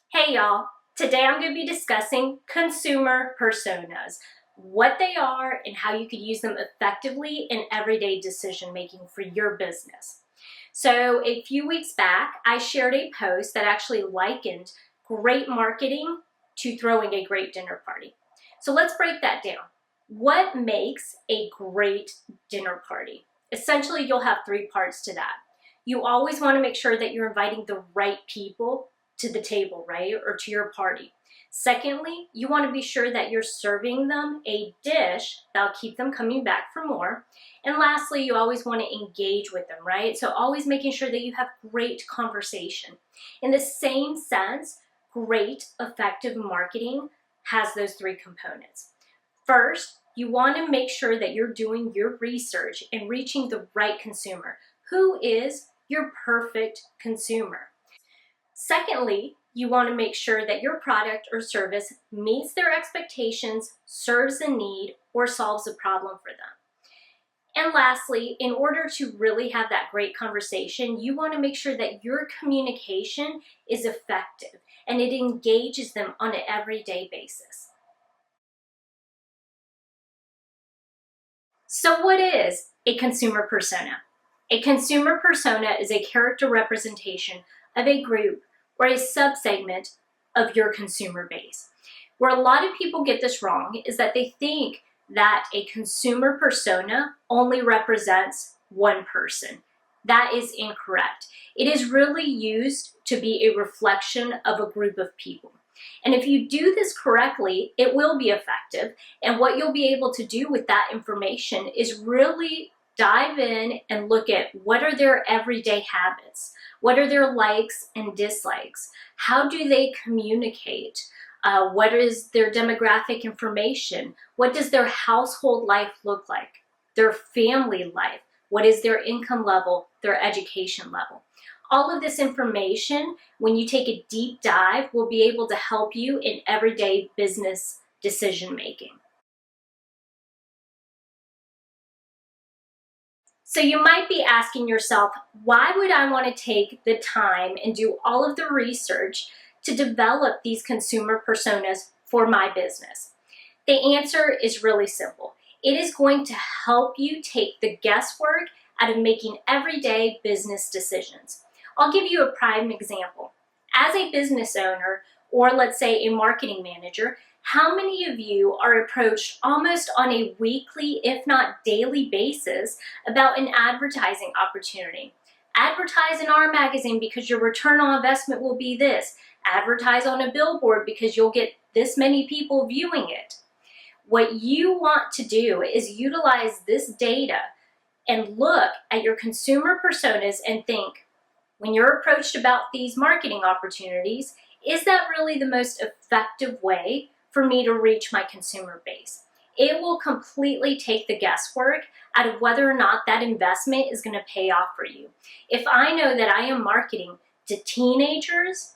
Hey y'all, today I'm going to be discussing consumer personas, what they are and how you could use them effectively in everyday decision making for your business. So a few weeks back, I shared a post that actually likened great marketing to throwing a great dinner party. So let's break that down. What makes a great dinner party? Essentially, you'll have three parts to that. You always want to make sure that you're inviting the right people to the table, right? Or to your party. Secondly, you want to be sure that you're serving them a dish that'll keep them coming back for more. And lastly, you always want to engage with them, right? So always making sure that you have great conversation. In the same sense, great effective marketing has those three components. First, you want to make sure that you're doing your research and reaching the right consumer. Who is your perfect consumer? Secondly, you want to make sure that your product or service meets their expectations, serves a need, or solves a problem for them. And lastly, in order to really have that great conversation, you want to make sure that your communication is effective and it engages them on an everyday basis. So what is a consumer persona? A consumer persona is a character representation of a group or a subsegment of your consumer base. Where a lot of people get this wrong is that they think that a consumer persona only represents one person. That is incorrect. It is really used to be a reflection of a group of people. And if you do this correctly, it will be effective. And what you'll be able to do with that information is really dive in and look at what are their everyday habits, what are their likes and dislikes, how do they communicate, what is their demographic information, what does their household life look like, their family life, what is their income level, their education level. All of this information, when you take a deep dive, will be able to help you in everyday business decision making. So you might be asking yourself, why would I want to take the time and do all of the research to develop these consumer personas for my business? The answer is really simple. It is going to help you take the guesswork out of making everyday business decisions. I'll give you a prime example. As a business owner, or let's say a marketing manager, how many of you are approached almost on a weekly, if not daily basis about an advertising opportunity? Advertise in our magazine because your return on investment will be this. Advertise on a billboard because you'll get this many people viewing it. What you want to do is utilize this data and look at your consumer personas and think, when you're approached about these marketing opportunities, is that really the most effective way for me to reach my consumer base? It will completely take the guesswork out of whether or not that investment is going to pay off for you. If I know that I am marketing to teenagers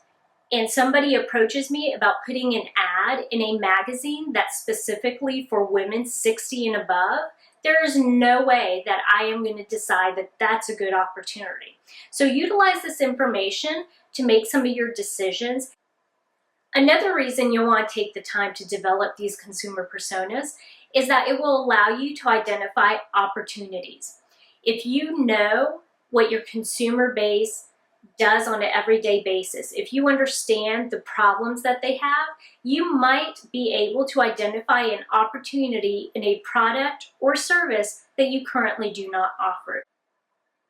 and somebody approaches me about putting an ad in a magazine that's specifically for women 60 and above, there is no way that I am going to decide that that's a good opportunity. So utilize this information to make some of your decisions. Another reason you'll want to take the time to develop these consumer personas is that it will allow you to identify opportunities. If you know what your consumer base does on an everyday basis, if you understand the problems that they have, you might be able to identify an opportunity in a product or service that you currently do not offer.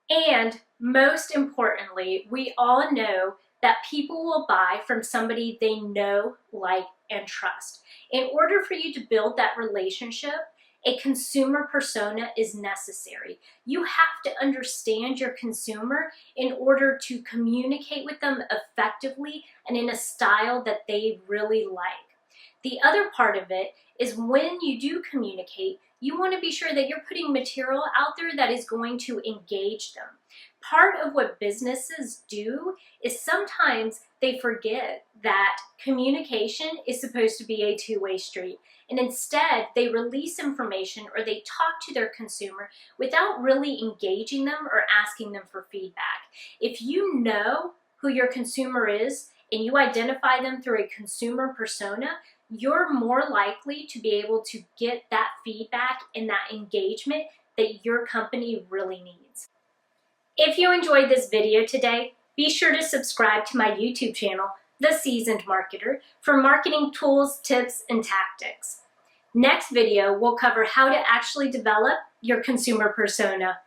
And most importantly, we all know that people will buy from somebody they know, like, and trust. In order for you to build that relationship, a consumer persona is necessary. You have to understand your consumer in order to communicate with them effectively and in a style that they really like. The other part of it is when you do communicate, you want to be sure that you're putting material out there that is going to engage them. Part of what businesses do is sometimes they forget that communication is supposed to be a two-way street. And instead, they release information or they talk to their consumer without really engaging them or asking them for feedback. If you know who your consumer is and you identify them through a consumer persona, you're more likely to be able to get that feedback and that engagement that your company really needs. If you enjoyed this video today, be sure to subscribe to my YouTube channel, The Seasoned Marketer, for marketing tools, tips, and tactics. Next video will cover how to actually develop your consumer persona.